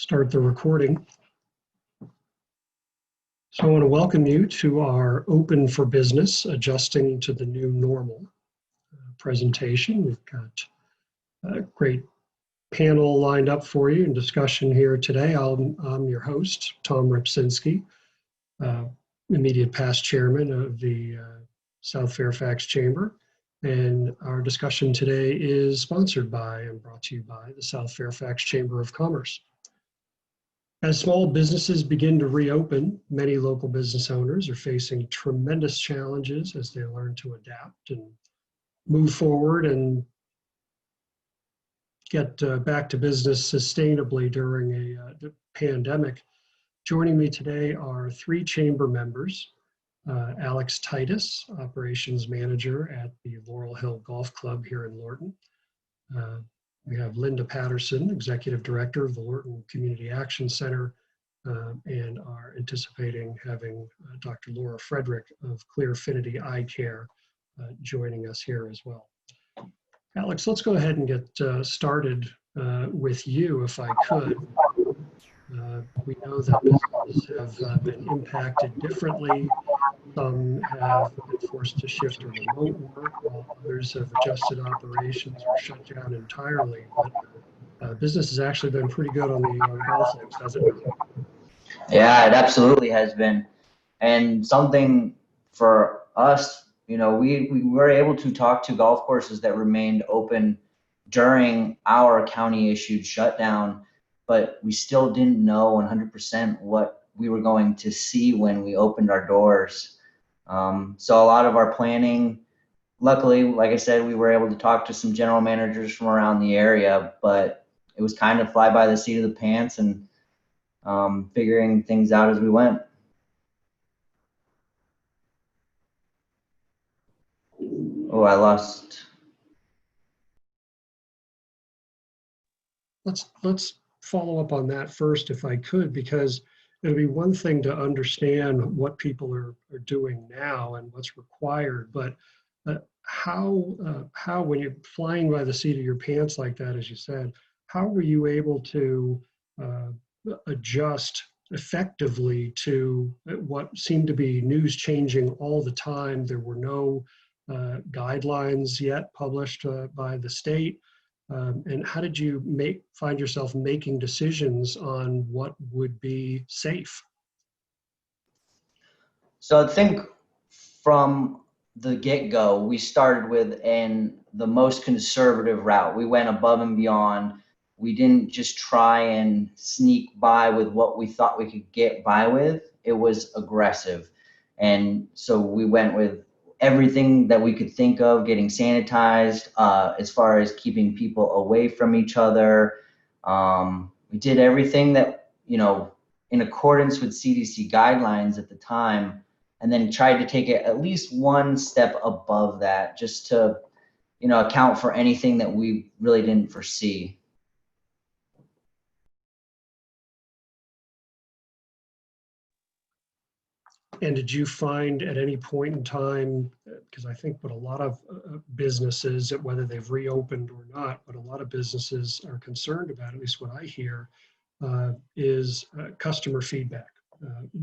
start the recording. So I want to welcome you to our Open for Business, Adjusting to the New Normal presentation. We've got a great panel lined up for you in discussion here today. I'm your host, Tom Repczynski, immediate past chairman of the South Fairfax Chamber. And our discussion today is sponsored by and brought to you by the South Fairfax Chamber of Commerce. As small businesses begin to reopen, many local business owners are facing tremendous challenges as they learn to adapt and move forward and get back to business sustainably during a pandemic. Joining me today are three chamber members. Alex Titus, Operations Manager at the Laurel Hill Golf Club here in Lorton. We have Linda Patterson, Executive Director of the Lorton Community Action Center, and are anticipating having Dr. Laura Frederick of Clearfinity Eyecare joining us here as well. Alex, let's go ahead and get started with you, if I could. We know that businesses have been impacted differently. Some have been forced to shift to remote work, while others have adjusted operations or shut down entirely. But business has actually been pretty good on the golf links, hasn't it? Yeah, it absolutely has been. And something for us, you know, we were able to talk to golf courses that remained open during our county issued shutdown, but we still didn't know 100% what we were going to see when we opened our doors. So a lot of our planning, luckily, like I said, we were able to talk to some general managers from around the area, but it was kind of fly by the seat of the pants and figuring things out as we went. Oh, I lost. Let's follow up on that first, if I could, because it'll be one thing to understand what people are doing now and what's required, but how when you're flying by the seat of your pants like that, as you said, how were you able to adjust effectively to what seemed to be news changing all the time? There were no guidelines yet published by the state. And how did you find yourself making decisions on what would be safe? So I think from the get-go, we started with the most conservative route. We went above and beyond. We didn't just try and sneak by with what we thought we could get by with. It was aggressive. And so we went with everything that we could think of, getting sanitized, as far as keeping people away from each other. We did everything that, you know, in accordance with CDC guidelines at the time, and then tried to take it at least one step above that, just to, you know, account for anything that we really didn't foresee. And did you find at any point in time, because I think what a lot of businesses, whether they've reopened or not, what a lot of businesses are concerned about, at least what I hear, is customer feedback.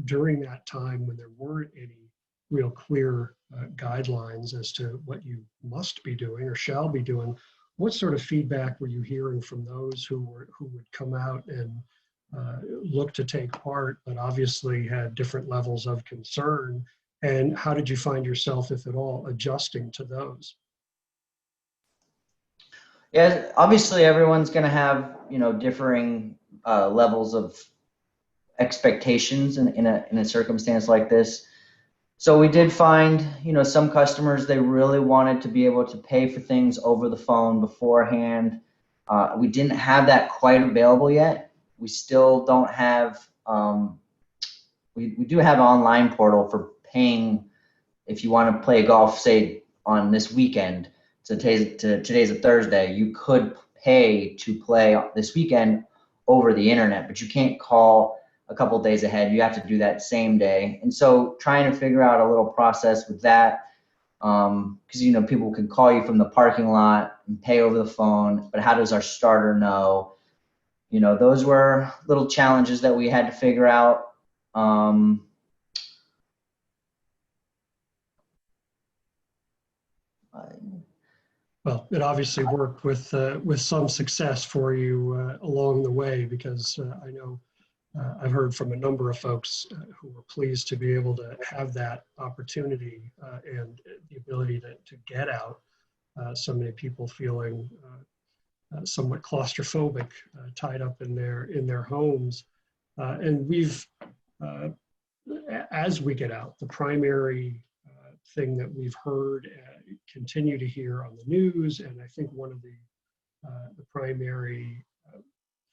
During that time when there weren't any real clear guidelines as to what you must be doing or shall be doing, what sort of feedback were you hearing from those who would come out and look to take part, but obviously had different levels of concern? And how did you find yourself, if at all, adjusting to those? Yeah, obviously everyone's going to have, you know, differing levels of expectations in a circumstance like this. So we did find, you know, some customers, they really wanted to be able to pay for things over the phone beforehand. We didn't have that quite available yet. We still don't have, we do have an online portal for paying if you want to play golf, say on this weekend. So today's a Thursday. You could pay to play this weekend over the internet, but you can't call a couple of days ahead. You have to do that same day. And so trying to figure out a little process with that, because, you know, people can call you from the parking lot and pay over the phone, but how does our starter know? those were little challenges that we had to figure out. Well, it obviously worked with some success for you along the way, because I know I've heard from a number of folks who were pleased to be able to have that opportunity and the ability to get out. So many people feeling somewhat claustrophobic, tied up in their homes, and we've as we get out, the primary thing that we've heard, continue to hear on the news, and I think one of the primary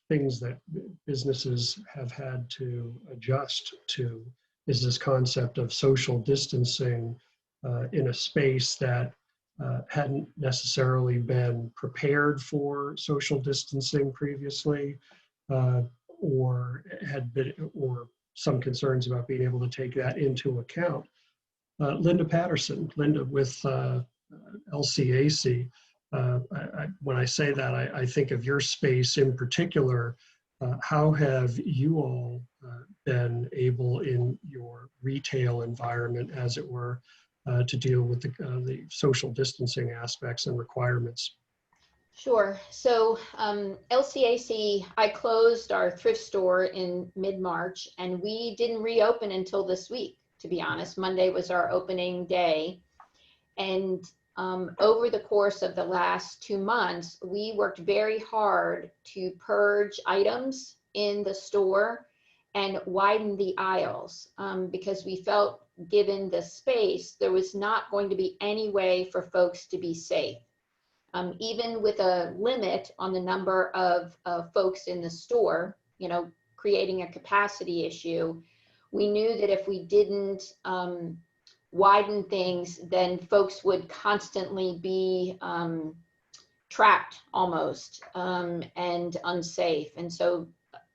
things that businesses have had to adjust to is this concept of social distancing in a space that hadn't necessarily been prepared for social distancing previously, or had been, or some concerns about being able to take that into account. Linda Patterson, Linda with LCAC. When I say that, I think of your space in particular. How have you all been able in your retail environment, as it were, to deal with the social distancing aspects and requirements? Sure. So LCAC, I closed our thrift store in mid-March, and we didn't reopen until this week, to be honest. Monday was our opening day. And over the course of the last 2 months, we worked very hard to purge items in the store and widen the aisles, because we felt, given the space, there was not going to be any way for folks to be safe. Even with a limit on the number of folks in the store, creating a capacity issue, we knew that if we didn't widen things, then folks would constantly be trapped almost, and unsafe. And so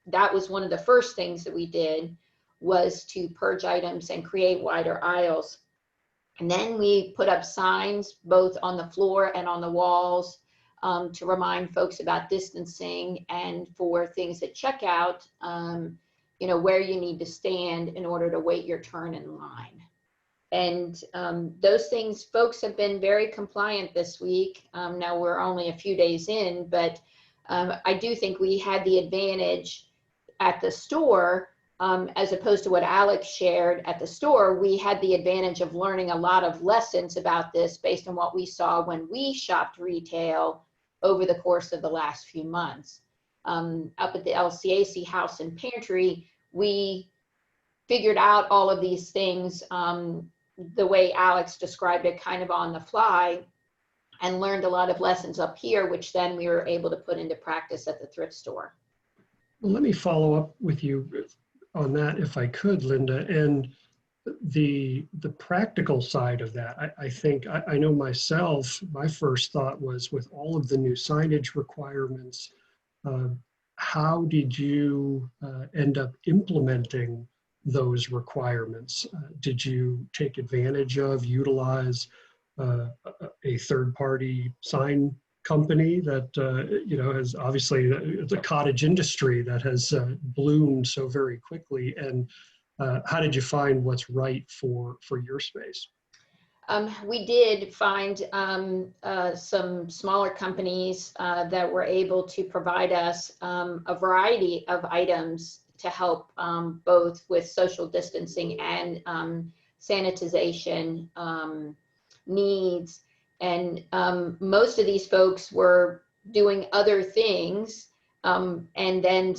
that was one of the first things that we did, was to purge items and create wider aisles. And then we put up signs both on the floor and on the walls to remind folks about distancing, and for things at checkout, where you need to stand in order to wait your turn in line. And those things, folks have been very compliant this week. Now we're only a few days in, but I do think we had the advantage at the store, as opposed to what Alex shared at the store. We had the advantage of learning a lot of lessons about this based on what we saw when we shopped retail over the course of the last few months. Up at the LCAC house and pantry, we figured out all of these things the way Alex described it, kind of on the fly, and learned a lot of lessons up here, which then we were able to put into practice at the thrift store. Well, let me follow up with you on that, if I could, Linda. And the practical side of that, I think, I know myself, my first thought was, with all of the new signage requirements, how did you end up implementing those requirements? Did you take advantage of, utilize a third-party sign company that has obviously, the cottage industry that has bloomed so very quickly, and how did you find what's right for your space? We did find some smaller companies that were able to provide us a variety of items to help both with social distancing and sanitization needs. And most of these folks were doing other things, and then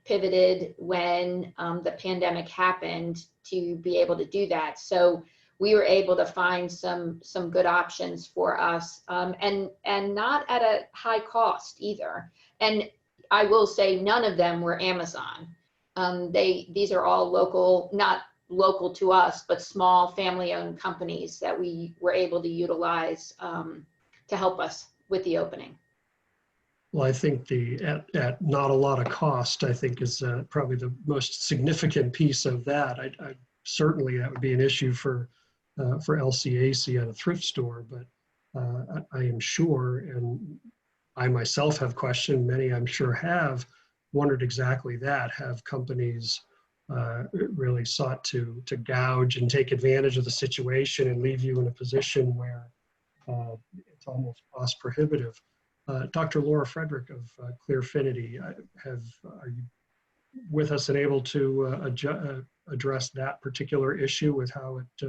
pivoted when the pandemic happened to be able to do that. So we were able to find some good options for us, and not at a high cost either. And I will say, none of them were Amazon. These are all local, not local to us, but small family-owned companies that we were able to utilize to help us with the opening. Well, I think at not a lot of cost, I think, is probably the most significant piece of that. I certainly, that would be an issue for LCAC at a thrift store, but I am sure, and I myself have questioned, many I'm sure have, wondered exactly that. Have companies really sought to gouge and take advantage of the situation and leave you in a position where it's almost cost prohibitive? Dr. Laura Frederick of Clearfinity, are you with us and able to address that particular issue with how it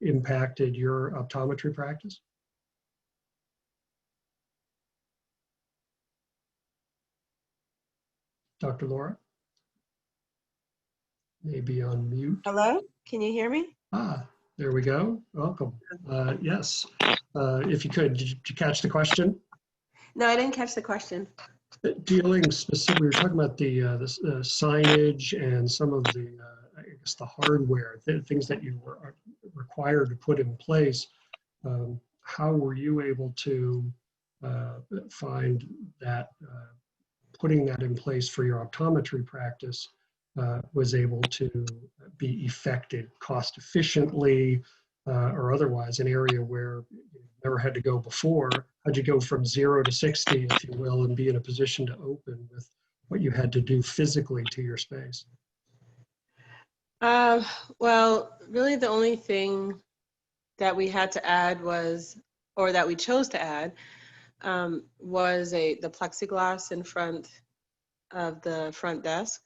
impacted your optometry practice? Dr. Laura? Maybe on mute. Hello, can you hear me? Ah, there we go. Welcome. Yes, if you could, did you catch the question? No, I didn't catch the question. Dealing specifically, we were talking about the signage and some of the, I guess, the hardware, things that you were required to put in place. How were you able to find that putting that in place for your optometry practice was able to be effected cost efficiently or otherwise, an area where you never had to go before? How'd you go from 0 to 60, if you will, and be in a position to open with what you had to do physically to your space? Well, really the only thing that we had to add was, or that we chose to add, was the plexiglass in front of the front desk.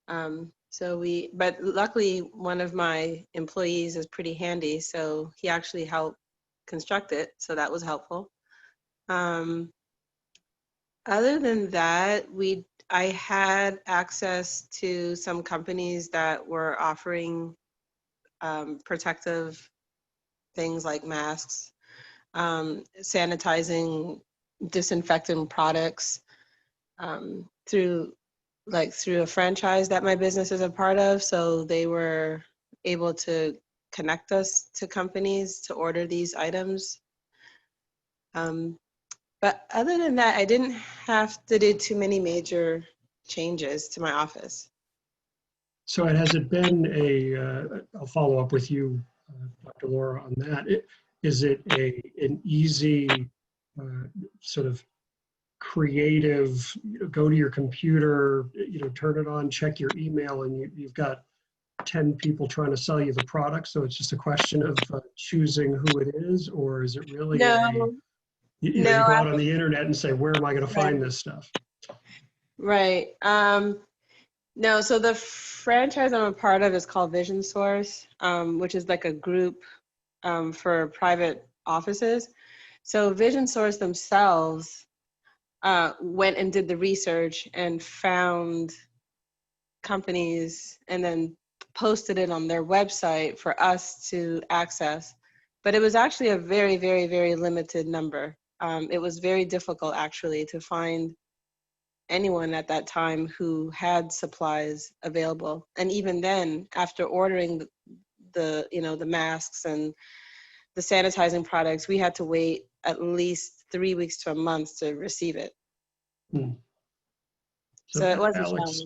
But luckily one of my employees is pretty handy, so he actually helped construct it, so that was helpful. Other than that, I had access to some companies that were offering protective things like masks, sanitizing, disinfectant products, through a franchise that my business is a part of. So they were able to connect us to companies to order these items. But other than that, I didn't have to do too many major changes to my office. So has it been I'll follow up with you, Dr. Laura, on that. Is it an easy sort of creative, go to your computer, turn it on, check your email, and you've got 10 people trying to sell you the product, so it's just a question of choosing who it is? Or is it really you go out on the internet and say, where am I going to find this stuff? Right. No, so the franchise I'm a part of is called Vision Source, which is like a group for private offices. So Vision Source themselves went and did the research and found companies and then posted it on their website for us to access. But it was actually a very, very, very limited number. It was very difficult actually to find anyone at that time who had supplies available. And even then, after ordering the masks and the sanitizing products, we had to wait at least 3 weeks to a month to receive it. So it was a challenge.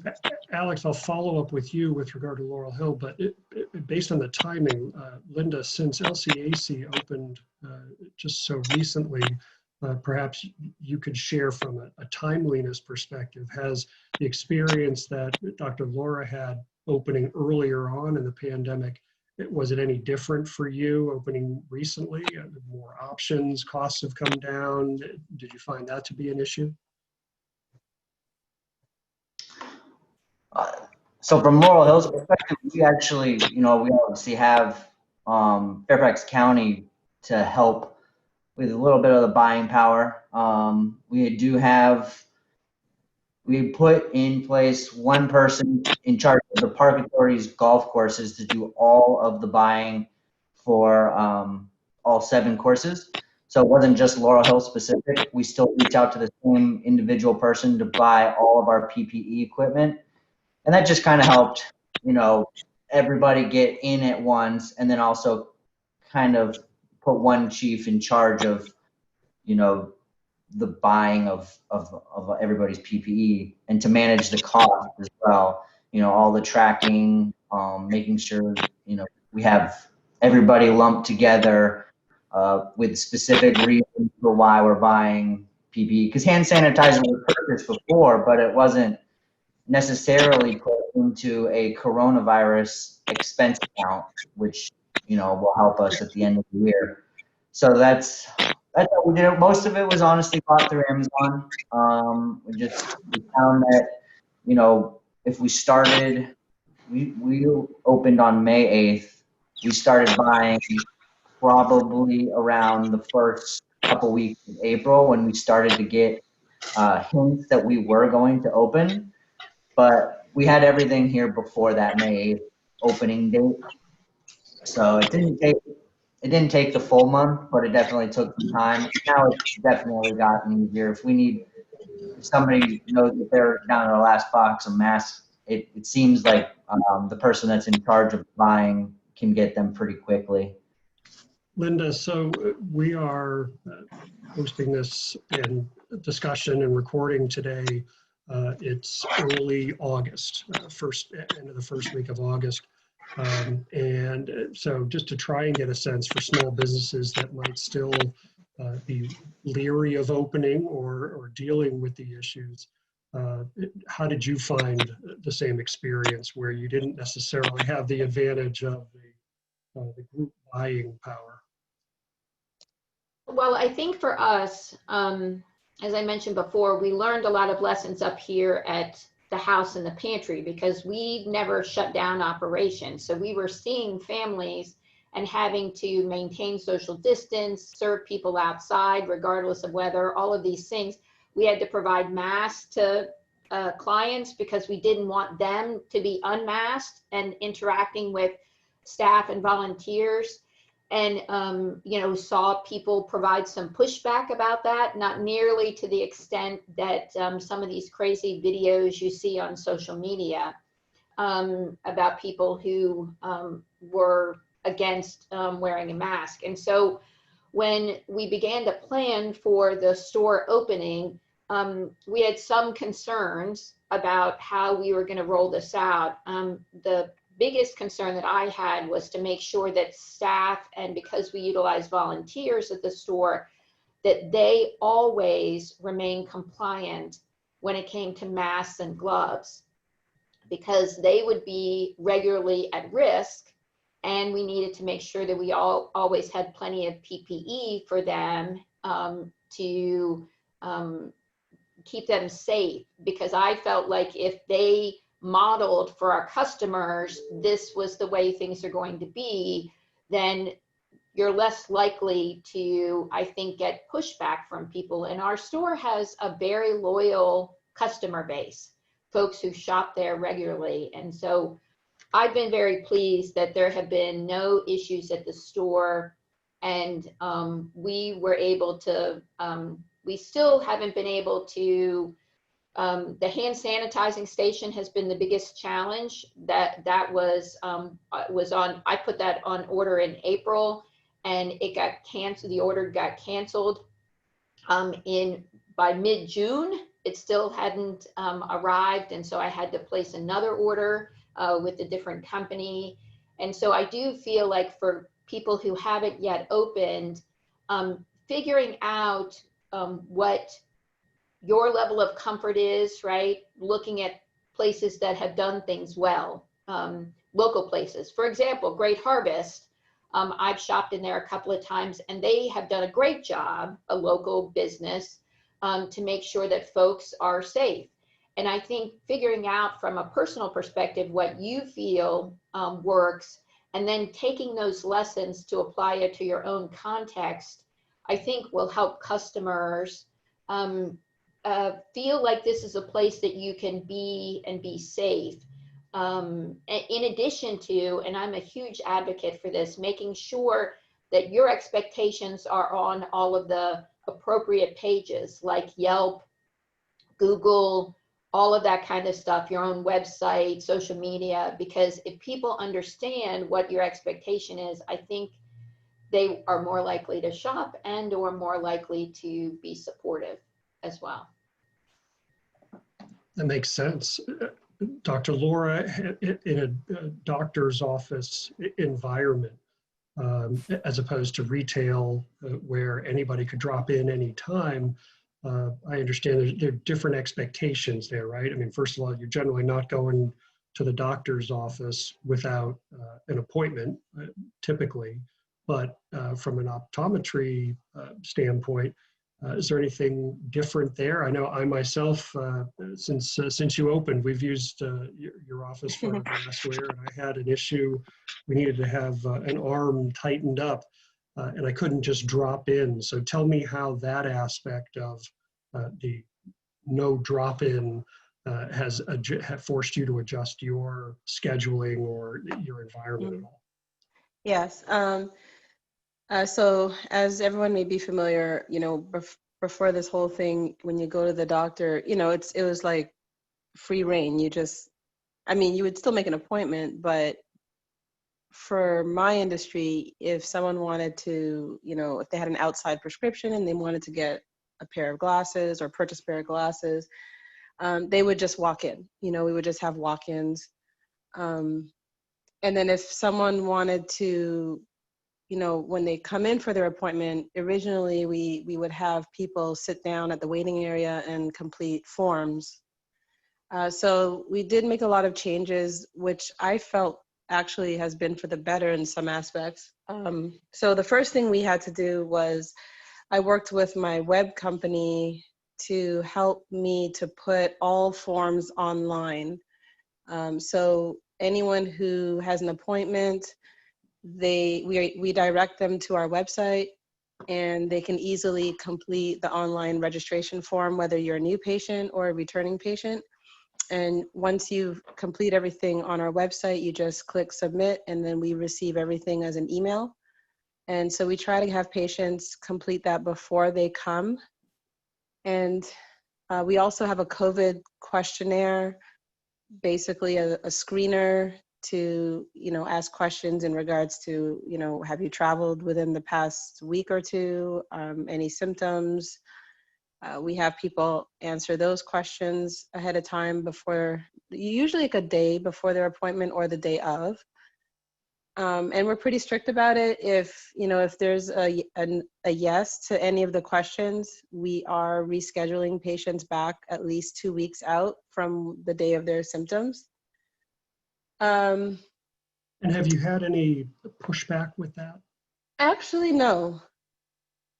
Alex, I'll follow up with you with regard to Laurel Hill, but based on the timing, Linda, since LCAC opened just so recently, perhaps you could share from a timeliness perspective. Has the experience that Dr. Laura had opening earlier on in the pandemic, was it any different for you opening recently? More options, costs have come down. Did you find that to be an issue? So from Laurel Hill's perspective, we actually, we obviously have Fairfax County to help with a little bit of the buying power. We put in place one person in charge of the Park Authority's golf courses to do all of the buying for all 7 courses. So it wasn't just Laurel Hill specific. We still reach out to the same individual person to buy all of our PPE equipment. And that just kind of helped, everybody get in at once, and then also kind of put one chief in charge of, the buying of everybody's PPE, and to manage the cost as well. All the tracking, making sure, we have everybody lumped together with specific reasons for why we're buying PPE. Because hand sanitizer was purchased before, but it wasn't necessarily put into a coronavirus expense account, which, you know, will help us at the end of the year. So that's how we did it. Most of it was honestly bought through Amazon. We found that, you know, if we started, we opened on May 8th. We started buying probably around the first couple weeks of April when we started to get hints that we were going to open. But we had everything here before that May 8th opening date. So it didn't take the full month, but it definitely took some time. Now it's definitely gotten easier. If somebody knows that they're down to the last box of masks, it seems like the person that's in charge of buying can get them pretty quickly. Linda, so we are hosting this in discussion and recording today. It's early August, end of the first week of August. And so just to try and get a sense for small businesses that might still be leery of opening or dealing with the issues, how did you find the same experience where you didn't necessarily have the advantage of the group buying power? Well, I think for us, as I mentioned before, we learned a lot of lessons up here at the house and the pantry because we never shut down operations. So we were seeing families and having to maintain social distance, serve people outside, regardless of weather, all of these things. We had to provide masks to clients because we didn't want them to be unmasked and interacting with staff and volunteers. And, you know, saw people provide some pushback about that, not nearly to the extent that some of these crazy videos you see on social media about people who were against wearing a mask. And so when we began to plan for the store opening, we had some concerns about how we were going to roll this out. The biggest concern that I had was to make sure that staff, and because we utilize volunteers at the store, that they always remain compliant when it came to masks and gloves, because they would be regularly at risk. And we needed to make sure that we always had plenty of PPE for them to keep them safe, because I felt like if they modeled for our customers, this was the way things are going to be, then you're less likely to, I think, get pushback from people. And our store has a very loyal customer base, folks who shop there regularly. And so I've been very pleased that there have been no issues at the store. And we were able to, we still haven't been able to, the hand sanitizing station has been the biggest challenge. That was on, I put that on order in April and it got canceled. The order got canceled by mid-June. It still hadn't arrived. And so I had to place another order with a different company. And so I do feel like for people who haven't yet opened, figuring out what your level of comfort is, right? Looking at places that have done things well, local places. For example, Great Harvest, I've shopped in there a couple of times and they have done a great job, a local business, to make sure that folks are safe. And I think figuring out from a personal perspective what you feel works, and then taking those lessons to apply it to your own context, I think will help customers feel like this is a place that you can be and be safe. In addition to, and I'm a huge advocate for this, making sure that your expectations are on all of the appropriate pages like Yelp, Google, all of that kind of stuff, your own website, social media, because if people understand what your expectation is, I think they are more likely to shop and or more likely to be supportive as well. That makes sense. Dr. Laura, in a doctor's office environment, as opposed to retail where anybody could drop in anytime, I understand there are different expectations there, right? I mean, first of all, you're generally not going to the doctor's office without an appointment, typically. But from an optometry standpoint, is there anything different there? I know I myself, since you opened, we've used your office for our glassware, and I had an issue. We needed to have an arm tightened up, and I couldn't just drop in. So tell me how that aspect of the no drop-in has forced you to adjust your scheduling or your environment at all. Yes. So as everyone may be familiar, before this whole thing, when you go to the doctor, it was like free reign. You would still make an appointment, but for my industry, if someone wanted to, if they had an outside prescription and they wanted to get a pair of glasses or purchase a pair of glasses, they would just walk in. We would just have walk-ins. And then if someone wanted to, when they come in for their appointment, originally we would have people sit down at the waiting area and complete forms. So we did make a lot of changes, which I felt actually has been for the better in some aspects. So the first thing we had to do was I worked with my web company to help me to put all forms online. So anyone who has an appointment, we direct them to our website, and they can easily complete the online registration form, whether you're a new patient or a returning patient. And once you complete everything on our website, you just click submit, and then we receive everything as an email. And so we try to have patients complete that before they come. And we also have a COVID questionnaire, basically a screener to, ask questions in regards to, have you traveled within the past week or two, any symptoms. We have people answer those questions ahead of time usually like a day before their appointment or the day of. And we're pretty strict about it. If there's a yes to any of the questions, we are rescheduling patients back at least 2 weeks out from the day of their symptoms. And have you had any pushback with that? Actually, no.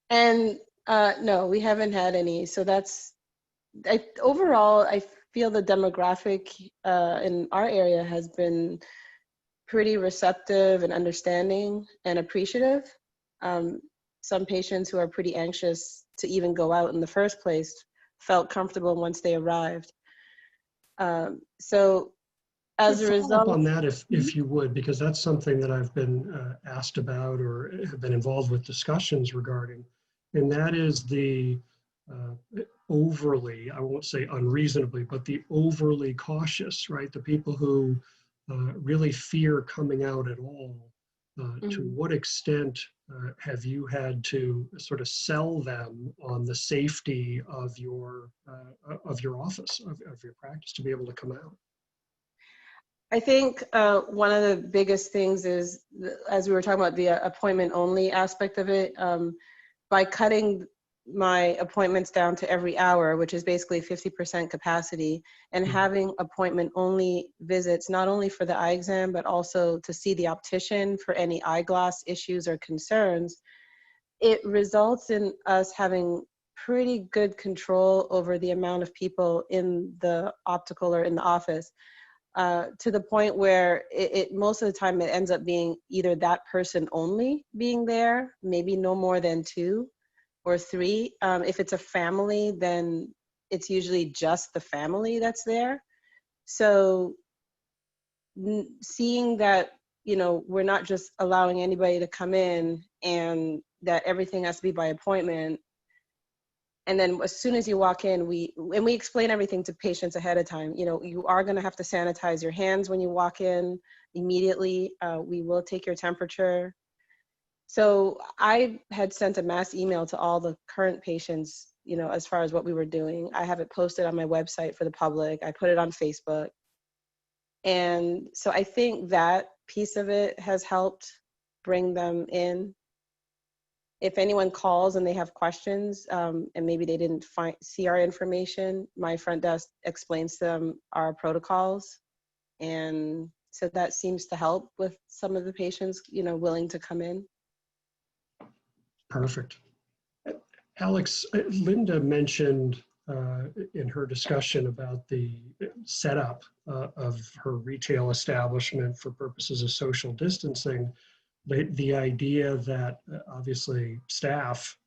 And no, we haven't had any. So overall, I feel the demographic in our area has been pretty receptive and understanding and appreciative. Some patients who are pretty anxious to even go out in the first place felt comfortable once they arrived. So as a result, on that, if you would, because that's something that I've been asked about or have been involved with discussions regarding, and that is the overly, I won't say unreasonably, but the overly cautious, right? The people who really fear coming out at all. To what extent have you had to sort of sell them on the safety of your office, of your practice, to be able to come out? I think one of the biggest things is, as we were talking about the appointment only aspect of it, by cutting my appointments down to every hour, which is basically 50% capacity, and having appointment only visits, not only for the eye exam, but also to see the optician for any eyeglass issues or concerns, it results in us having pretty good control over the amount of people in the optical or in the office. To the point where it most of the time it ends up being either that person only being there, maybe no more than 2 or 3. If it's a family, then it's usually just the family that's there. So seeing that, we're not just allowing anybody to come in and that everything has to be by appointment. And then as soon as you walk in, we explain everything to patients ahead of time. You are going to have to sanitize your hands when you walk in immediately. We will take your temperature. So I had sent a mass email to all the current patients, as far as what we were doing. I have it posted on my website for the public. I put it on Facebook. And so I think that piece of it has helped bring them in. if anyone calls and they have questions, and maybe they didn't see our information, my front desk explains to them our protocols. And so that seems to help with some of the patients, willing to come in. Perfect. Alex, Linda mentioned in her discussion about the setup of her retail establishment for purposes of social distancing, the idea that obviously staff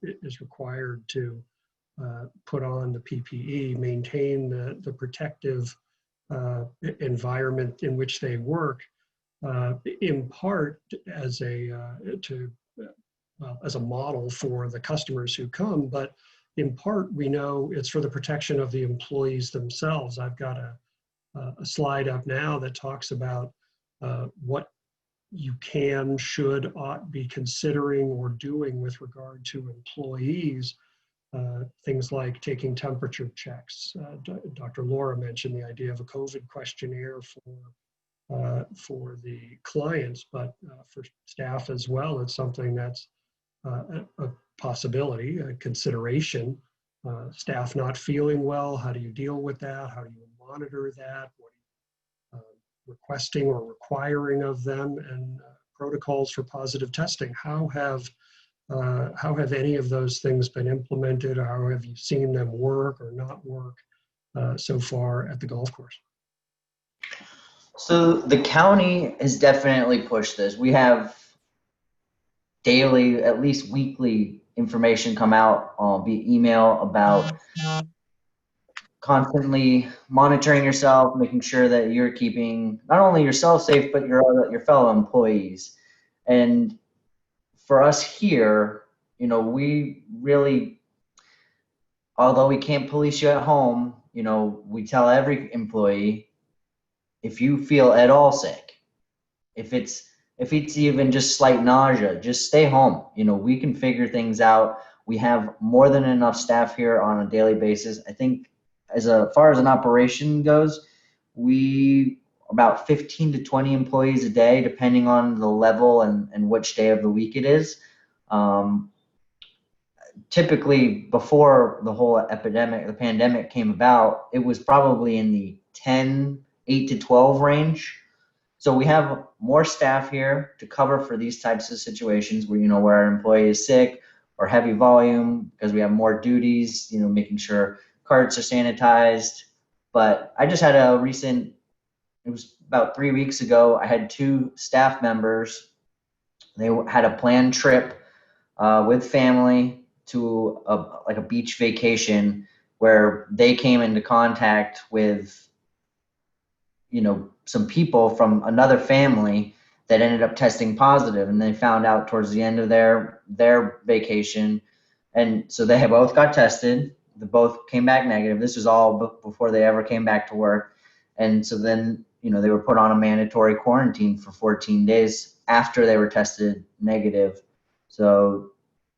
is required to put on the PPE, maintain the protective environment in which they work, in part as as a model for the customers who come, but in part we know it's for the protection of the employees themselves. I've got a slide up now that talks about what you can, should, ought be considering or doing with regard to employees. Things like taking temperature checks. Dr. Laura mentioned the idea of a COVID questionnaire for the clients, but for staff as well, it's something that's a possibility, a consideration. Staff not feeling well, how do you deal with that? How do you monitor that? What are you requesting or requiring of them? And protocols for positive testing. How have any of those things been implemented? How have you seen them work or not work so far at the golf course? So the county has definitely pushed this. We have daily, at least weekly information come out via email about constantly monitoring yourself, making sure that you're keeping not only yourself safe, but your fellow employees. And for us here, we really, although we can't police you at home, we tell every employee, if you feel at all sick, if it's even just slight nausea, just stay home. We can figure things out. We have more than enough staff here on a daily basis. I think as far as an operation goes, we about 15 to 20 employees a day, depending on the level and which day of the week it is. Typically, before the whole the pandemic came about, it was probably in the 8 to 12 range. So we have more staff here to cover for these types of situations where, where our employee is sick or heavy volume, because we have more duties, making sure carts are sanitized. But I just had it was about 3 weeks ago, I had 2 staff members. They had a planned trip with family to a beach vacation where they came into contact with, some people from another family that ended up testing positive, and they found out towards the end of their vacation. And so they both got tested. They both came back negative. This was all before they ever came back to work. And so then, they were put on a mandatory quarantine for 14 days after they were tested negative. So,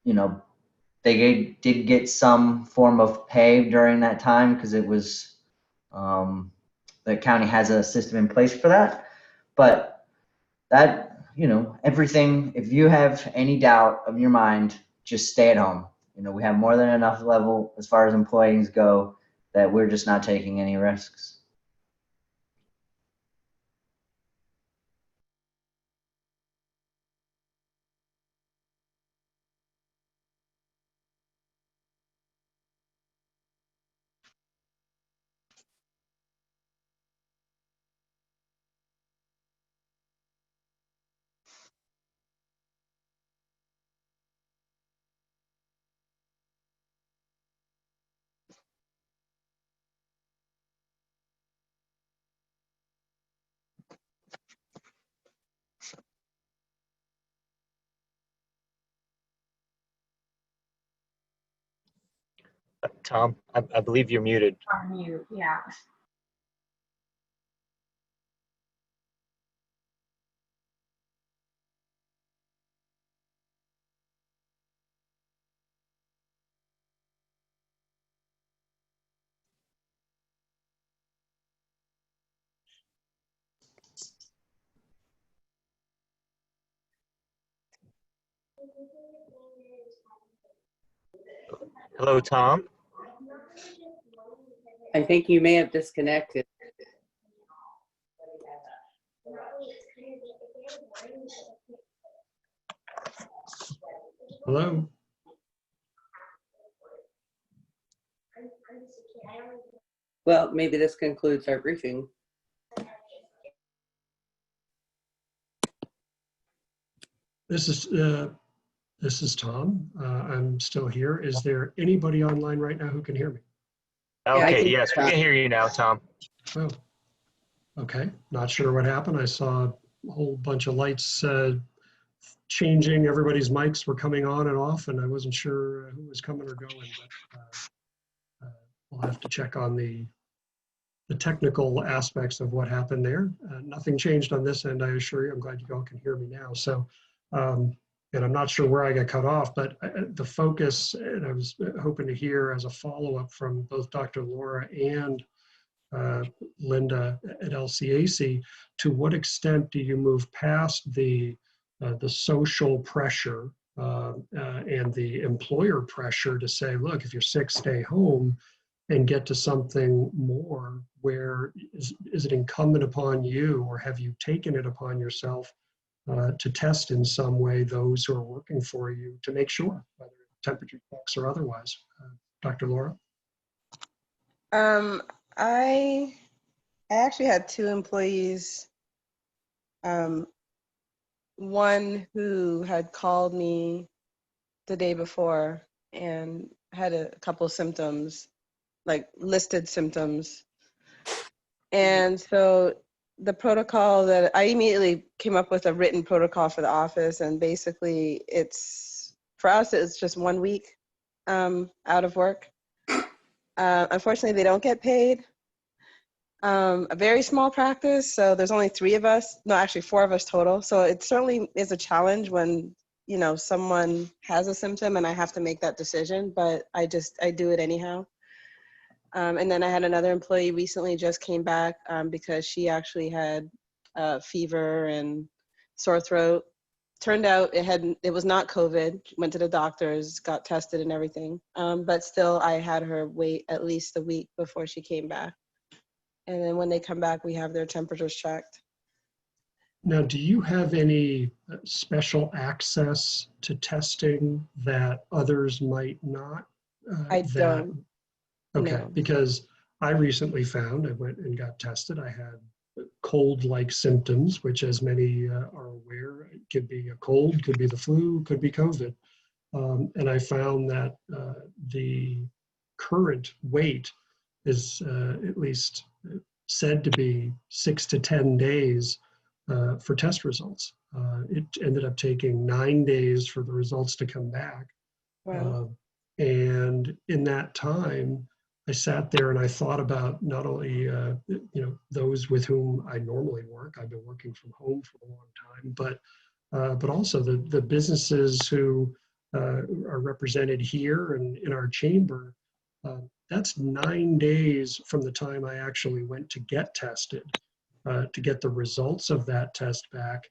they did get some form of pay during that time because it was, the county has a system in place for that. But that, everything, if you have any doubt of your mind, just stay at home. We have more than enough level as far as employees go that we're just not taking any risks. Tom, I believe you're muted. On mute, yeah. Hello, Tom. I think you may have disconnected. Hello? Well, maybe this concludes our briefing. This is Tom. I'm still here. Is there anybody online right now who can hear me? I Okay, can- yes, we can hear you now, Tom. Oh, okay. Not sure what happened. I saw a whole bunch of lights changing. Everybody's mics were coming on and off, and I wasn't sure who was coming or going. But we'll have to check on the technical aspects of what happened there. Nothing changed on this end, I assure you. I'm glad you all can hear me now. So, and I'm not sure where I got cut off, but the focus, and I was hoping to hear as a follow-up from both Dr. Laura and Linda at LCAC, to what extent do you move past the social pressure and the employer pressure to say, look, if you're sick, stay home, and get to something more where is it incumbent upon you, or have you taken it upon yourself to test in some way those who are working for you to make sure, whether temperature checks or otherwise? Dr. Laura? I actually had two employees. One who had called me the day before and had a couple symptoms, like listed symptoms. And so the protocol that I immediately came up with, a written protocol for the office, and basically it's, for us, it's just 1 week out of work. Unfortunately, they don't get paid. A very small practice, so there's only 3 of us, no, actually 4 of us total. So it certainly is a challenge when, you know, someone has a symptom and I have to make that decision, but I do it anyhow. And then I had another employee recently just came back because she actually had fever and sore throat. Turned out it was not COVID. Went to the doctors, got tested and everything. But still, I had her wait at least a week before she came back. And then when they come back, we have their temperatures checked. Now, do you have any special access to testing that others might not? I don't. Okay, No. because I recently found, I went and got tested, I had cold-like symptoms, which, as many are aware, it could be a cold, could be the flu, could be COVID. And I found that the current wait is at least said to be 6 to 10 days for test results. It ended up taking 9 days for the results to come back. Wow. And in that time, I sat there and I thought about not only those with whom I normally work. I've been working from home for a long time, but also the businesses who are represented here and in our chamber. That's 9 days from the time I actually went to get tested, to get the results of that test back,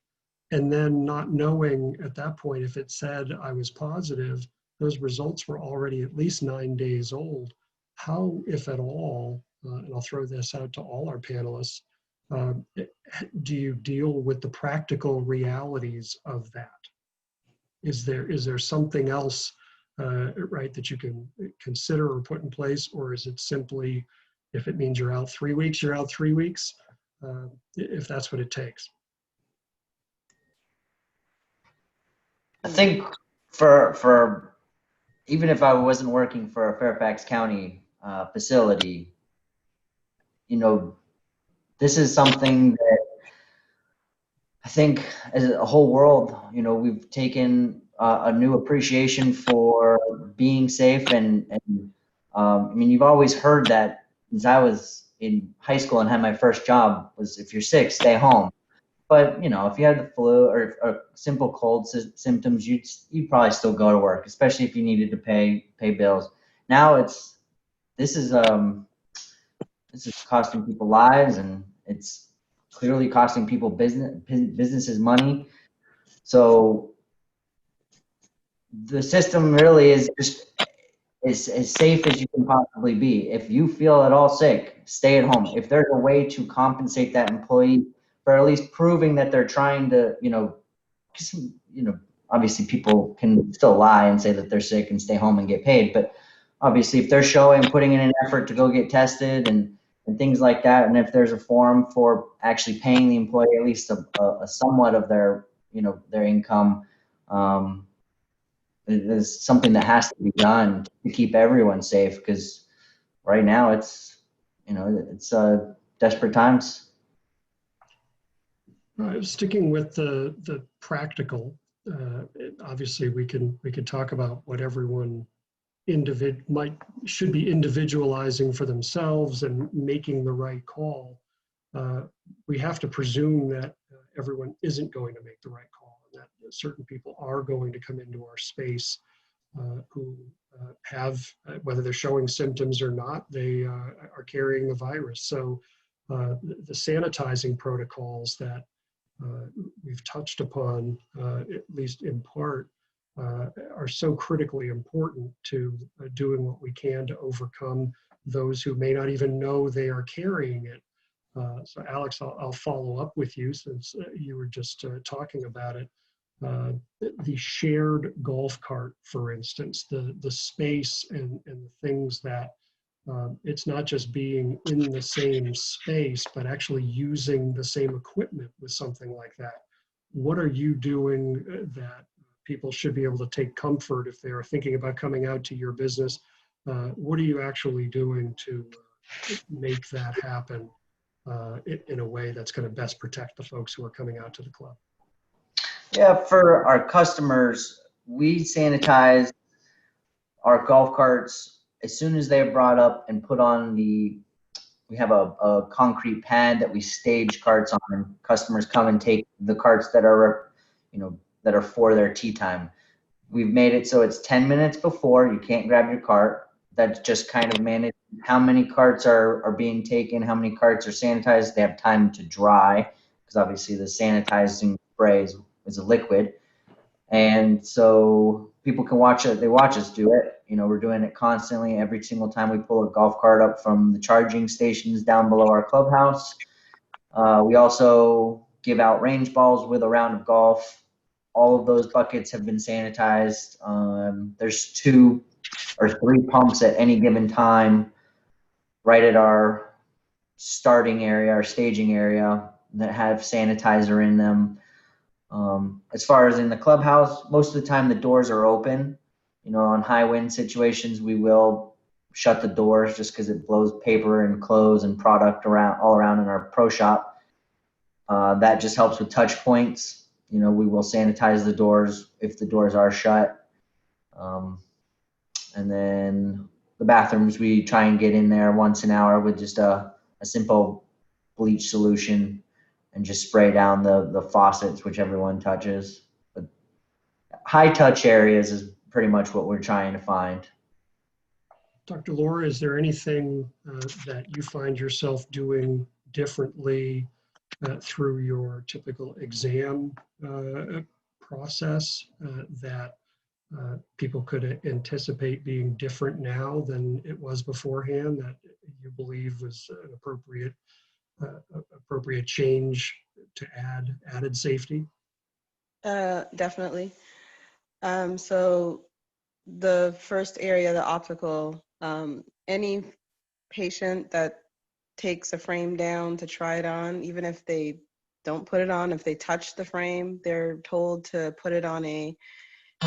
and then not knowing at that point if it said I was positive. Those results were already at least 9 days old. How, if at all, and I'll throw this out to all our panelists, do you deal with the practical realities of that? Is there something else, right, that you can consider or put in place, or is it simply, if it means you're out 3 weeks, you're out 3 weeks, if that's what it takes? I think for even if I wasn't working for a Fairfax County facility, this is something that I think as a whole world, we've taken a new appreciation for being safe. And I mean, you've always heard that since I was in high school and had my first job was, if you're sick, stay home. But, if you had the flu or simple cold symptoms, you'd probably still go to work, especially if you needed to pay bills. Now this is costing people lives, and it's clearly costing people businesses money. So the system really is just, as safe as you can possibly be. If you feel at all sick, stay at home. If there's a way to compensate that employee for at least proving that they're trying to, 'cause, obviously people can still lie and say that they're sick and stay home and get paid. But obviously if they're putting in an effort to go get tested and things like that, and if there's a forum for actually paying the employee at least a somewhat of their, their income, it is something that has to be done to keep everyone safe, because right now it's desperate times. Sticking with the practical, obviously we could talk about what everyone should be individualizing for themselves and making the right call. We have to presume that everyone isn't going to make the right call, and that certain people are going to come into our space who have, whether they're showing symptoms or not, they are carrying the virus. So the sanitizing protocols that we've touched upon, at least in part, are so critically important to doing what we can to overcome those who may not even know they are carrying it. So Alex, I'll follow up with you since you were just talking about it. The shared golf cart, for instance, the space and the things that it's not just being in the same space, but actually using the same equipment with something like that. What are you doing that people should be able to take comfort if they are thinking about coming out to your business? What are you actually doing to make that happen in a way that's going to best protect the folks who are coming out to the club? Yeah, for our customers, we sanitize our golf carts as soon as they're brought up and put on we have a concrete pad that we stage carts on. Customers come and take the carts that are, that are for their tee time. We've made it so it's 10 minutes before, you can't grab your cart. That's just kind of managed how many carts are being taken, how many carts are sanitized. They have time to dry, because obviously the sanitizing spray is a liquid. And so people can watch it. They watch us do it. We're doing it constantly. Every single time we pull a golf cart up from the charging stations down below our clubhouse. We also give out range balls with a round of golf. All of those buckets have been sanitized. There's 2 or 3 pumps at any given time right at our starting area, our staging area, that have sanitizer in them. As far as in the clubhouse, most of the time the doors are open. On high wind situations, we will shut the doors just because it blows paper and clothes and product all around in our pro shop. That just helps with touch points. We will sanitize the doors if the doors are shut. And then the bathrooms, we try and get in there once an hour with just a simple bleach solution and just spray down the faucets, which everyone touches. But high touch areas is pretty much what we're trying to find. Dr. Laura, is there anything that you find yourself doing differently through your typical exam process that people could anticipate being different now than it was beforehand, that you believe was an appropriate change to added safety? Definitely. So the first area, the optical, any patient that takes a frame down to try it on, even if they don't put it on, if they touch the frame, they're told to put it on a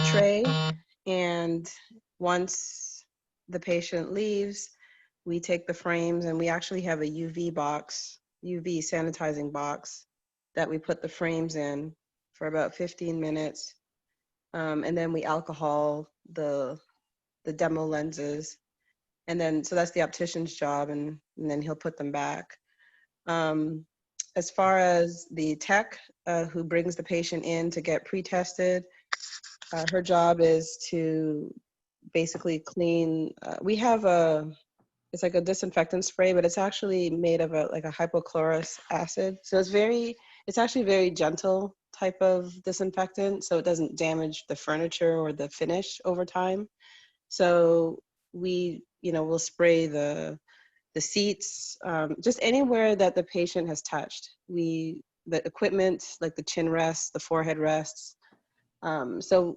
tray. And once the patient leaves, we take the frames and we actually have a UV sanitizing box that we put the frames in for about 15 minutes. And then we alcohol the demo lenses. And then, so that's the optician's job, and then he'll put them back. As far as the tech who brings the patient in to get pre-tested, her job is to basically clean. We have it's like a disinfectant spray, but it's actually made of a hypochlorous acid. So it's actually very gentle type of disinfectant, so it doesn't damage the furniture or the finish over time. So we, will spray the seats, just anywhere that the patient has touched. The equipment, like the chin rests, the forehead rests. So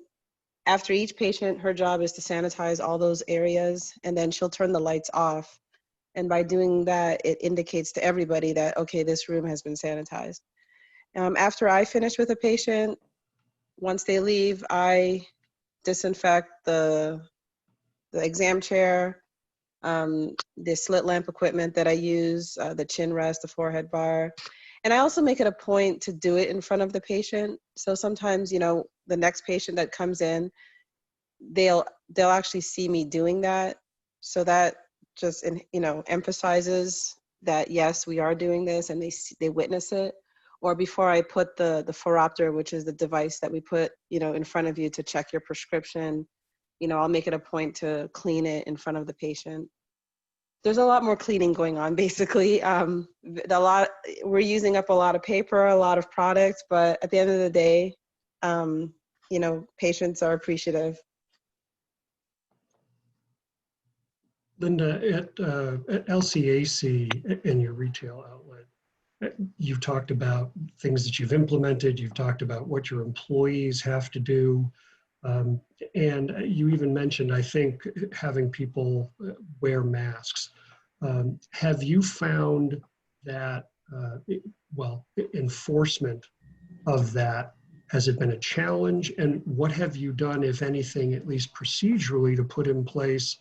after each patient, her job is to sanitize all those areas, and then she'll turn the lights off. And by doing that, it indicates to everybody that, okay, this room has been sanitized. After I finish with a patient, once they leave, I disinfect the exam chair, the slit lamp equipment that I use, the chin rest, the forehead bar. And I also make it a point to do it in front of the patient. So sometimes, the next patient that comes in, they'll actually see me doing that. So that just, emphasizes that, yes, we are doing this, and they witness it. Or before I put the phoropter, which is the device that we put, in front of you to check your prescription, I'll make it a point to clean it in front of the patient. There's a lot more cleaning going on, basically. We're using up a lot of paper, a lot of products, but at the end of the day, patients are appreciative. Linda, at LCAC in your retail outlet, you've talked about things that you've implemented. You've talked about what your employees have to do. And you even mentioned, I think, having people wear masks. Have you found that, enforcement of that, has it been a challenge? And what have you done, if anything, at least procedurally, to put in place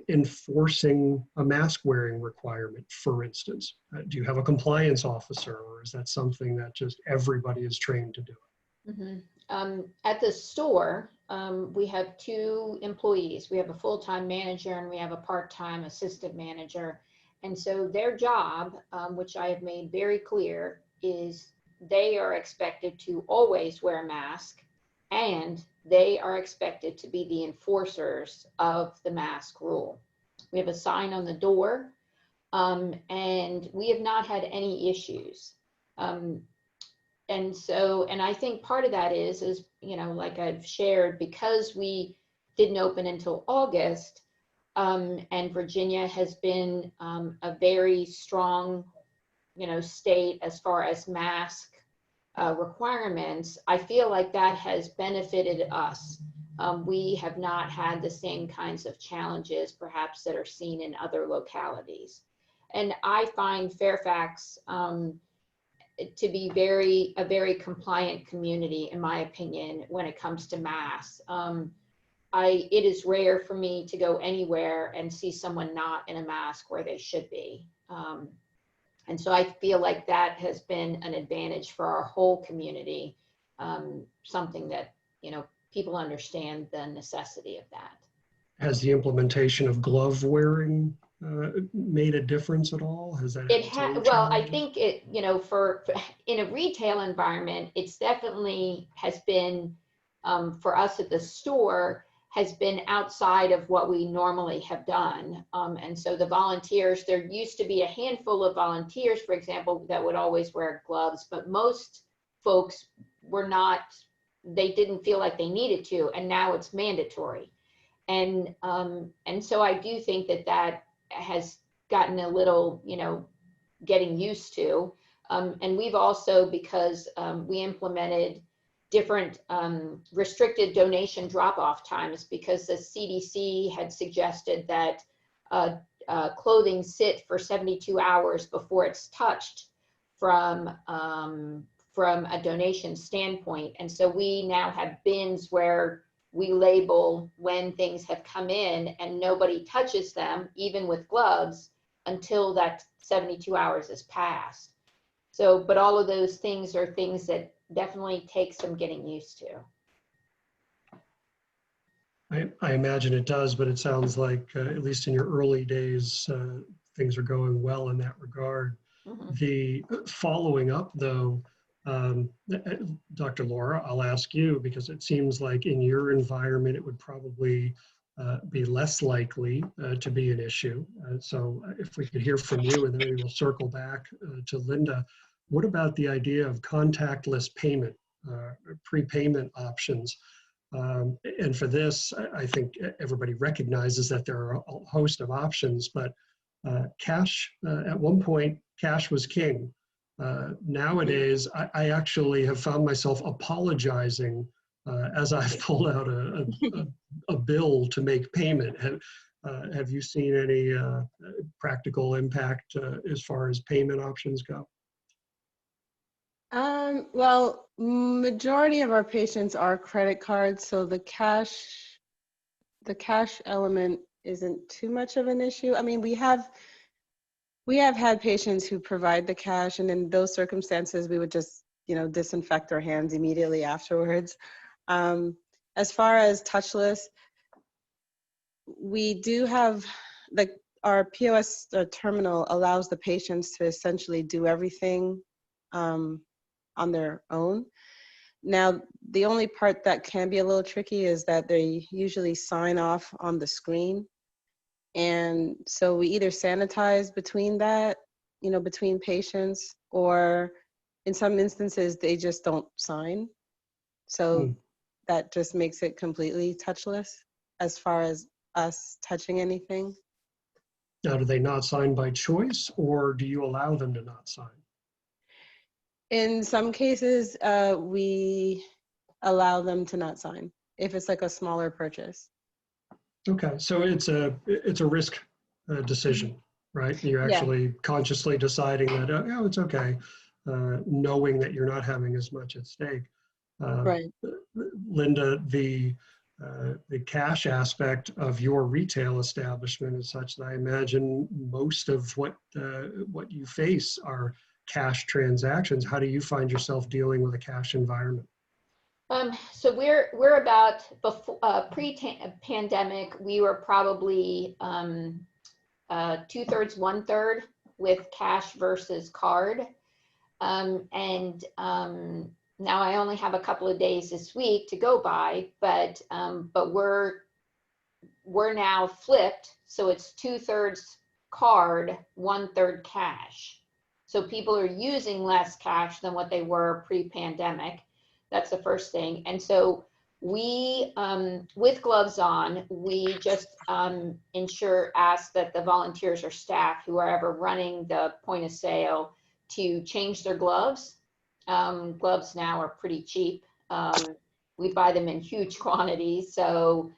enforcing a mask wearing requirement, for instance? Do you have a compliance officer, or is that something that just everybody is trained to do? Mm-hmm. At the store, we have 2 employees. We have a full-time manager and we have a part-time assistant manager. And so their job, which I have made very clear, is they are expected to always wear a mask, and they are expected to be the enforcers of the mask rule. We have a sign on the door, and we have not had any issues. And I think part of that is, like I've shared, because we didn't open until August, and Virginia has been a very strong, state as far as mask requirements, I feel like that has benefited us. We have not had the same kinds of challenges, perhaps, that are seen in other localities. And I find Fairfax to be a very compliant community, in my opinion, when it comes to masks. It is rare for me to go anywhere and see someone not in a mask where they should be. And so I feel like that has been an advantage for our whole community, something that, people understand the necessity of that. Has the implementation of glove wearing made a difference at all? Has that? Well, I think it, for in a retail environment, it's definitely has been, for us at the store, has been outside of what we normally have done. And so the volunteers, there used to be a handful of volunteers, for example, that would always wear gloves, but most folks were not, they didn't feel like they needed to, and now it's mandatory. And so I do think that has gotten a little, getting used to. And we've also, because we implemented different restricted donation drop-off times, because the CDC had suggested that clothing sit for 72 hours before it's touched from a donation standpoint. And so we now have bins where we label when things have come in, and nobody touches them, even with gloves, until that 72 hours has passed. So, but all of those things are things that definitely take some getting used to. I imagine it does, but it sounds like, at least in your early days, things are going well in that regard. Mm-hmm. The following up, though, Dr. Laura, I'll ask you, because it seems like in your environment, it would probably be less likely to be an issue. So if we could hear from you, and then we will circle back to Linda. What about the idea of contactless payment, prepayment options? And for this, I think everybody recognizes that there are a host of options, but cash, at one point, cash was king. Nowadays, I actually have found myself apologizing as I've pulled out a bill to make payment. Have you seen any practical impact as far as payment options go? Well, majority of our patients are credit cards, so the cash element isn't too much of an issue. I mean, we have had patients who provide the cash, and in those circumstances, we would just, disinfect our hands immediately afterwards. As far as touchless, we do have, our POS terminal allows the patients to essentially do everything on their own. Now, the only part that can be a little tricky is that they usually sign off on the screen. And so we either sanitize between that, between patients, or in some instances, they just don't sign. So that just makes it completely touchless as far as us touching anything. Now, do they not sign by choice, or do you allow them to not sign? In some cases, we allow them to not sign if it's like a smaller purchase. Okay, so it's a risk decision, right? You're actually consciously deciding that, oh, it's okay, knowing that you're not having as much at stake. Right. Linda, the cash aspect of your retail establishment is such that I imagine most of what you face are cash transactions. How do you find yourself dealing with a cash environment? So we're about before pre-pandemic. We were probably 2/3, 1/3 with cash versus card, and now I only have a couple of days this week to go by, but we're now flipped, so it's 2/3 card, 1/3 cash. So people are using less cash than what they were pre-pandemic. That's the first thing. And so we, with gloves on, we just ask that the volunteers or staff who are ever running the point of sale to change their gloves. Gloves now are pretty cheap. We buy them in huge quantities. So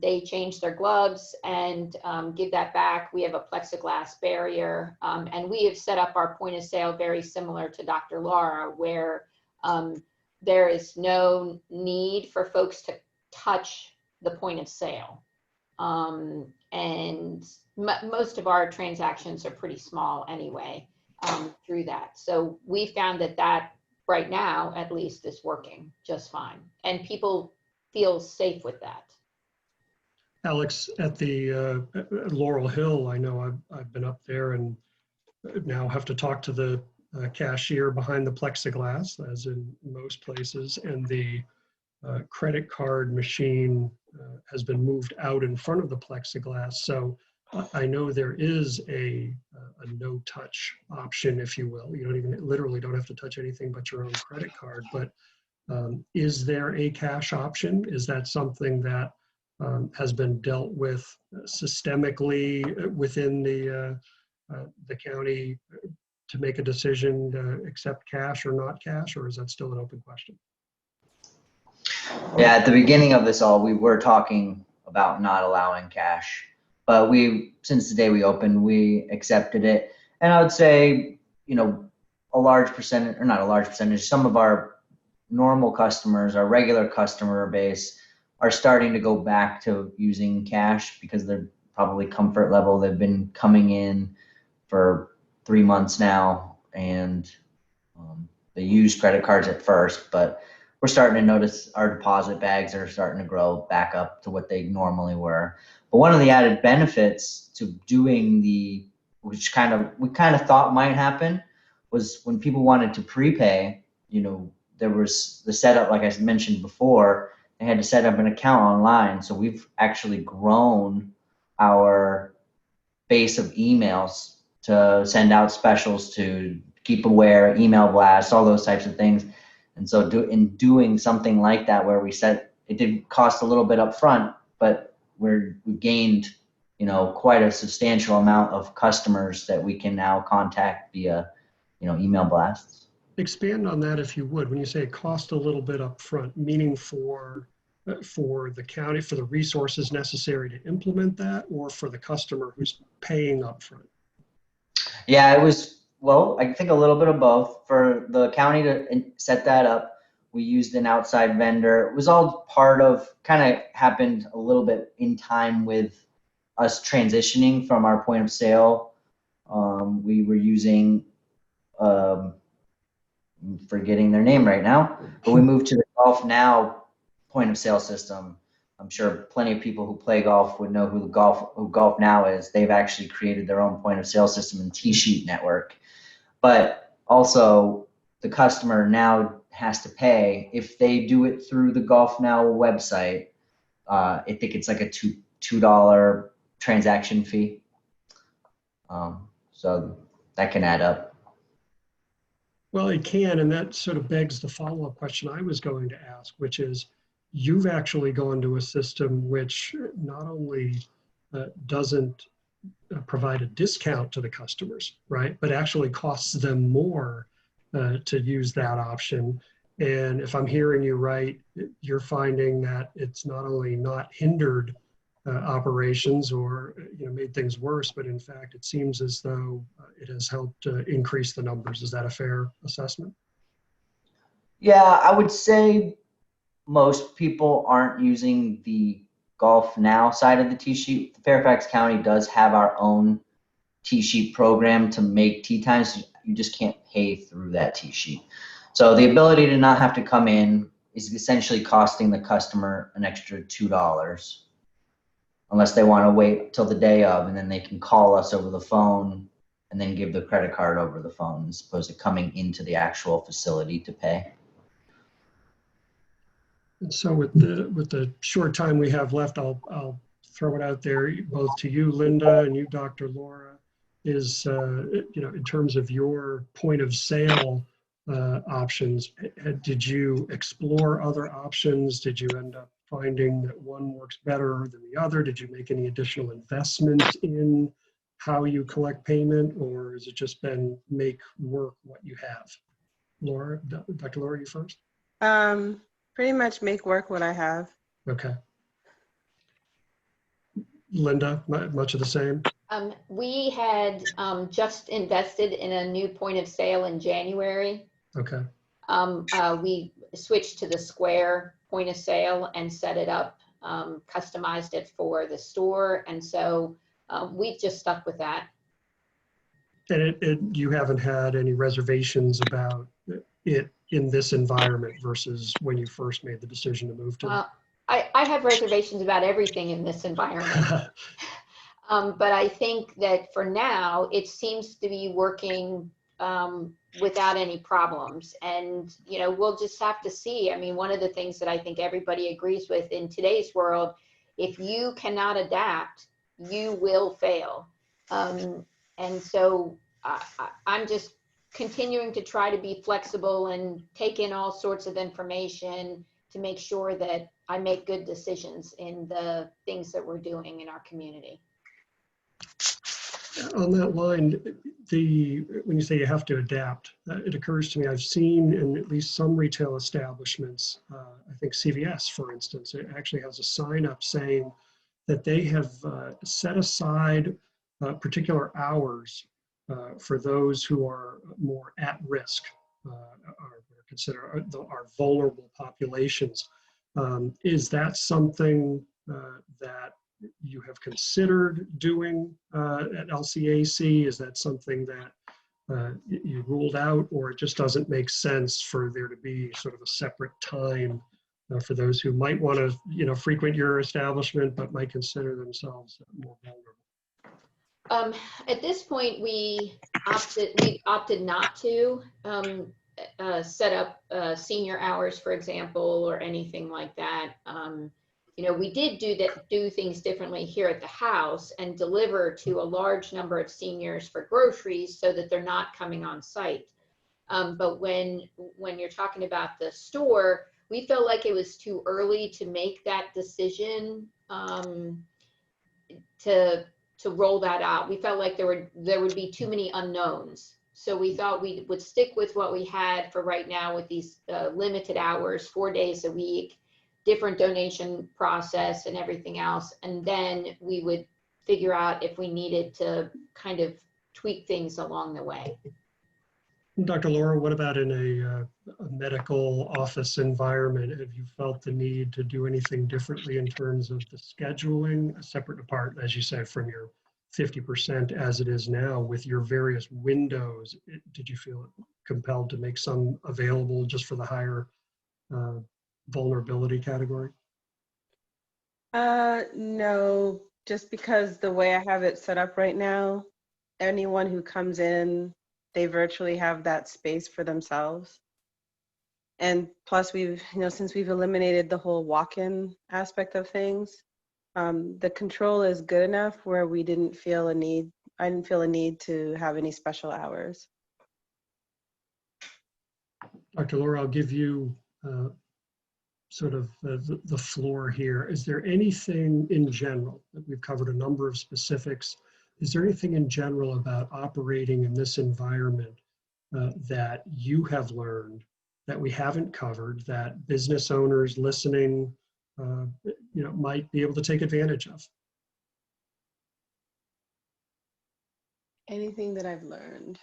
they change their gloves and give that back. We have a plexiglass barrier, and we have set up our point of sale very similar to Dr. Laura, where there is no need for folks to touch the point of sale. And most of our transactions are pretty small anyway through that. So we found that right now, at least, is working just fine. And people feel safe with that. Alex, at the Laurel Hill, I know I've been up there and now have to talk to the cashier behind the plexiglass, as in most places, and the credit card machine has been moved out in front of the plexiglass. So I know there is a no-touch option, if you will. You literally don't have to touch anything but your own credit card. But is there a cash option? Is that something that has been dealt with systemically within the county to make a decision to accept cash or not cash, or is that still an open question? Yeah, at the beginning of this all, we were talking about not allowing cash, but since the day we opened, we accepted it. And I would say, a large percentage, or not a large percentage, some of our normal customers, our regular customer base, are starting to go back to using cash because they're probably comfort level. They've been coming in for 3 months now, and they use credit cards at first, but we're starting to notice our deposit bags are starting to grow back up to what they normally were. But one of the added benefits to doing which we kind of thought might happen, was when people wanted to prepay, there was the setup, like I mentioned before, they had to set up an account online. So we've actually grown our base of emails to send out specials, to keep aware, email blasts, all those types of things. And so in doing something like that, where we set it did cost a little bit up front, but we've gained, quite a substantial amount of customers that we can now contact via, email blasts. Expand on that if you would. When you say it cost a little bit up front, meaning for the county, for the resources necessary to implement that, or for the customer who's paying up front? Yeah, it was, well, I think a little bit of both. For the county to set that up, we used an outside vendor. It was all part of, kind of happened a little bit in time with us transitioning from our point of sale. We were using, I'm forgetting their name right now, but we moved to the Golf Now point of sale system. I'm sure plenty of people who play golf would know who Golf Now is. They've actually created their own point of sale system and T-sheet network. But also the customer now has to pay if they do it through the Golf Now website. I think it's like a $2 transaction fee. So that can add up. Well, it can, and that sort of begs the follow-up question I was going to ask, which is, you've actually gone to a system which not only doesn't provide a discount to the customers, right, but actually costs them more to use that option. And if I'm hearing you right, you're finding that it's not only not hindered operations or made things worse, but in fact, it seems as though it has helped increase the numbers. Is that a fair assessment? Yeah, I would say most people aren't using the Golf Now side of the T-sheet. Fairfax County does have our own T-sheet program to make tee times. You just can't pay through that T-sheet. So the ability to not have to come in is essentially costing the customer an extra $2, unless they want to wait till the day of, and then they can call us over the phone and then give the credit card over the phone, as opposed to coming into the actual facility to pay. And so with the short time we have left, I'll throw it out there, both to you, Linda, and you, Dr. Laura, is, in terms of your point of sale options, did you explore other options? Did you end up finding that one works better than the other? Did you make any additional investment in how you collect payment, or has it just been make work what you have? Laura, Dr. Laura, you first? Pretty much make work what I have. Okay. Linda, much of the same? We had just invested in a new point of sale in January. Okay. We switched to the Square point of sale and set it up, customized it for the store. And so we just stuck with that. And you haven't had any reservations about it in this environment versus when you first made the decision to move to it? I have reservations about everything in this environment. But I think that for now, it seems to be working without any problems. And, we'll just have to see. I mean, one of the things that I think everybody agrees with in today's world, if you cannot adapt, you will fail. And so I'm just continuing to try to be flexible and take in all sorts of information to make sure that I make good decisions in the things that we're doing in our community. On that line, when you say you have to adapt, it occurs to me, I've seen in at least some retail establishments, I think CVS, for instance, it actually has a sign up saying that they have set aside particular hours for those who are more at risk, are considered our vulnerable populations. Is that something that you have considered doing at LCAC? Is that something that you ruled out, or it just doesn't make sense for there to be sort of a separate time for those who might want to, frequent your establishment but might consider themselves more vulnerable? At this point, we opted not to set up senior hours, for example, or anything like that. We did do things differently here at the house and deliver to a large number of seniors for groceries so that they're not coming on site. But when you're talking about the store, we felt like it was too early to make that decision to roll that out. We felt like there would be too many unknowns. So we thought we would stick with what we had for right now with these limited hours, 4 days a week, different donation process and everything else. And then we would figure out if we needed to kind of tweak things along the way. Dr. Laura, what about in a medical office environment? Have you felt the need to do anything differently in terms of the scheduling, separate apart, as you say, from your 50% as it is now with your various windows? Did you feel compelled to make some available just for the higher vulnerability category? No, just because the way I have it set up right now, anyone who comes in, they virtually have that space for themselves. And plus we've, since we've eliminated the whole walk-in aspect of things, the control is good enough where I didn't feel a need to have any special hours. Dr. Laura, I'll give you sort of the floor here. Is there anything in general, we've covered a number of specifics, is there anything in general about operating in this environment that you have learned that we haven't covered that business owners listening might be able to take advantage of? Anything that I've learned?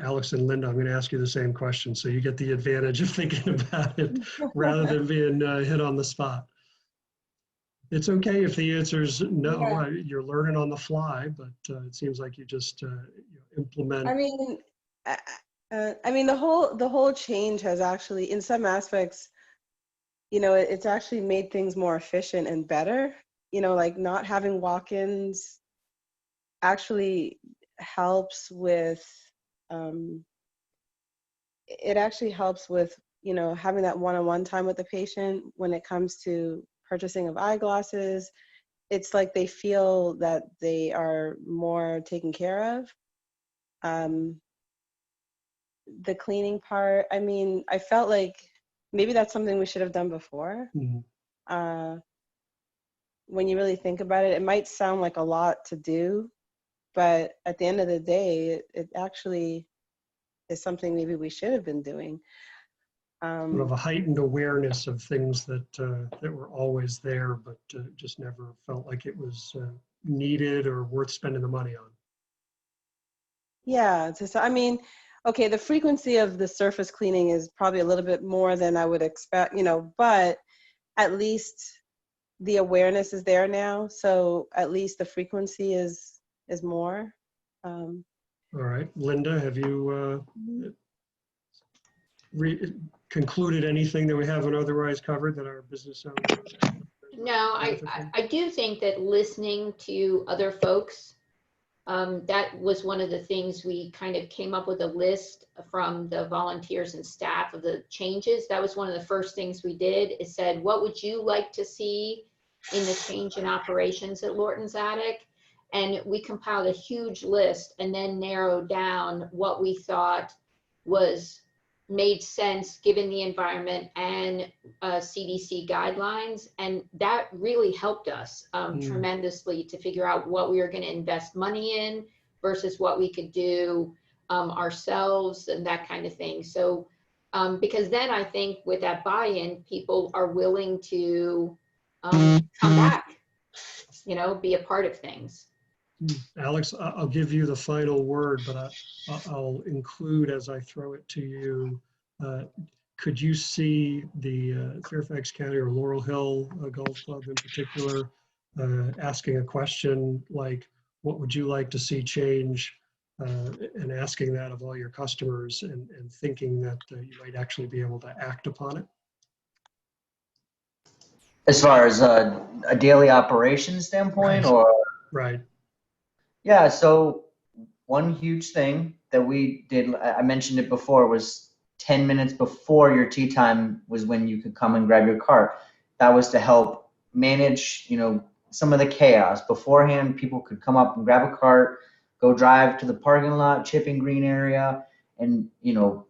Alex and Linda, I'm going to ask you the same question, so you get the advantage of thinking about it rather than being hit on the spot. It's okay if the answer is no. Yeah. You're learning on the fly, but it seems like you just implement. I mean, the whole change has actually, in some aspects, it's actually made things more efficient and better. Like not having walk-ins actually helps with. It actually helps with having that one-on-one time with the patient when it comes to purchasing of eyeglasses. It's like they feel that they are more taken care of. The cleaning part, I felt like maybe that's something we should have done before. Mm-hmm. When you really think about it, it might sound like a lot to do, but at the end of the day, it actually is something maybe we should have been doing. Sort of a heightened awareness of things that were always there, but just never felt like it was needed or worth spending the money on. Yeah, okay, the frequency of the surface cleaning is probably a little bit more than I would expect, but at least the awareness is there now. So at least the frequency is more. All right, Linda, have you concluded anything that we haven't otherwise covered that our business owners? No, I do think that listening to other folks, that was one of the things we kind of came up with a list from the volunteers and staff of the changes. That was one of the first things we did, is said, what would you like to see in the change in operations at Lorton's Attic? And we compiled a huge list and then narrowed down what we thought made sense given the environment and CDC guidelines. And that really helped us tremendously to figure out what we were going to invest money in versus what we could do ourselves and that kind of thing. So, because then I think with that buy-in, people are willing to come back, be a part of things. Alex, I'll give you the final word, but I'll include as I throw it to you. Could you see the Fairfax County or Laurel Hill Golf Club in particular asking a question like, what would you like to see change? And asking that of all your customers and thinking that you might actually be able to act upon it? As far as a daily operations standpoint, Right. or? Right. Yeah, so one huge thing that we did, I mentioned it before, was 10 minutes before your tea time was when you could come and grab your cart. That was to help manage, some of the chaos. Beforehand, people could come up and grab a cart, go drive to the parking lot, chipping green area, and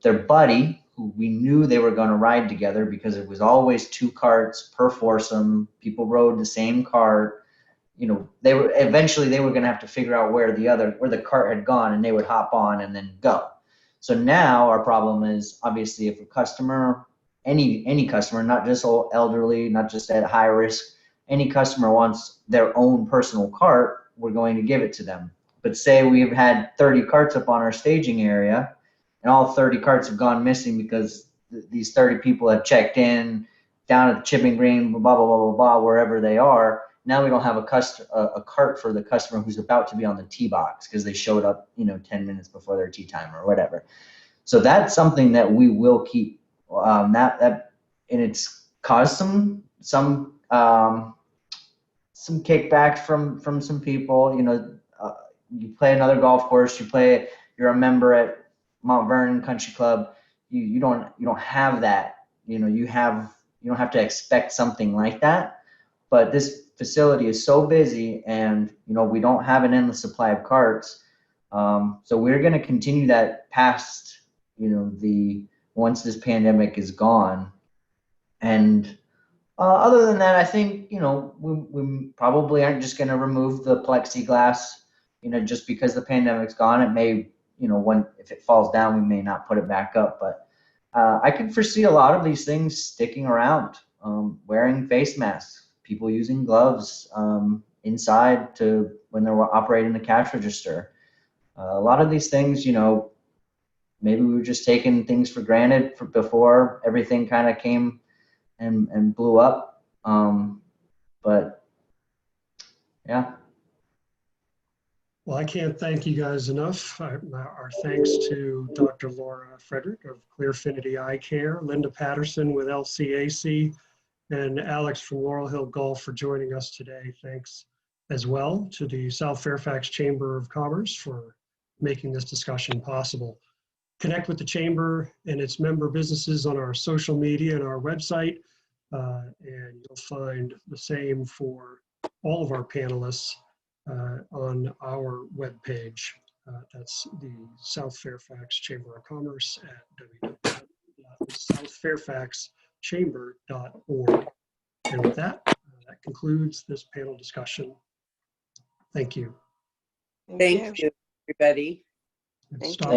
their buddy, who we knew they were going to ride together because it was always 2 carts per foursome. People rode the same cart. They were going to have to figure out where the cart had gone, and they would hop on and then go. So now our problem is, obviously, if a customer, any customer, not just elderly, not just at high risk, any customer wants their own personal cart, we're going to give it to them. But say we've had 30 carts up on our staging area, and all 30 carts have gone missing because these 30 people have checked in down at the chipping green, blah, blah, blah, blah, blah, wherever they are. Now we don't have a cart for the customer who's about to be on the tee box because they showed up, 10 minutes before their tee time or whatever. So that's something that we will keep. And it's caused some kickback from some people. You play another golf course, you're a member at Mount Vernon Country Club. You don't have that. You don't have to expect something like that. But this facility is so busy, and we don't have an endless supply of carts. So we're going to continue that past once this pandemic is gone. And other than that, I think we probably aren't just going to remove the plexiglass just because the pandemic's gone. It may if it falls down, we may not put it back up. But I can foresee a lot of these things sticking around. Wearing face masks, people using gloves inside when they're operating the cash register. A lot of these things, maybe we were just taking things for granted before everything kind of came and blew up. But yeah. Well, I can't thank you guys enough. Our thanks to Dr. Laura Frederick of Clearfinity Eyecare, Linda Patterson with LCAC, and Alex from Laurel Hill Golf for joining us today. Thanks as well to the South Fairfax Chamber of Commerce for making this discussion possible. Connect with the Chamber and its member businesses on our social media and our website, and you'll find the same for all of our panelists on our webpage. That's the South Fairfax Chamber of Commerce at www.southfairfaxchamber.org. And with that, that concludes this panel discussion. Thank you. Thank you, everybody. Stop